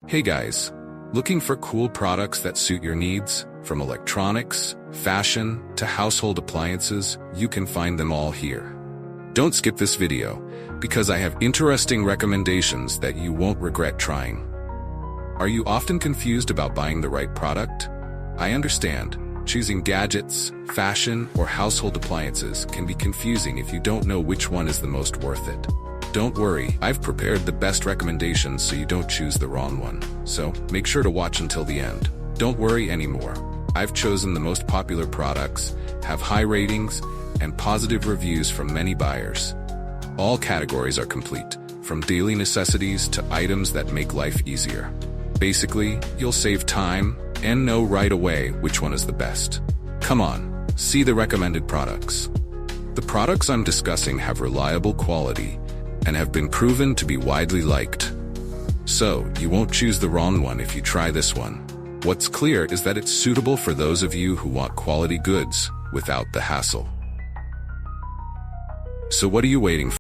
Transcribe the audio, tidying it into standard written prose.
Hey guys, looking for cool products that suit your needs? From electronics, fashion, to household appliances, you can find them all here. Don't skip this video, because I have interesting recommendations that you won't regret trying. Are you often confused about buying the right product? I understand. Choosing gadgets, fashion, or household appliances can be confusing if you don't know which one is the most worth it. Don't worry, I've prepared the best recommendations so you don't choose the wrong one. So, make sure to watch until the end. Don't worry anymore. I've chosen the most popular products, have high ratings, and positive reviews from many buyers. All categories are complete, from daily necessities to items that make life easier. Basically, you'll save time and know right away which one is the best. Come on, see the recommended products. The products I'm discussing have reliable quality and have been proven to be widely liked. So, you won't choose the wrong one if you try this one. What's clear is that it's suitable for those of you who want quality goods without the hassle. So what are you waiting for?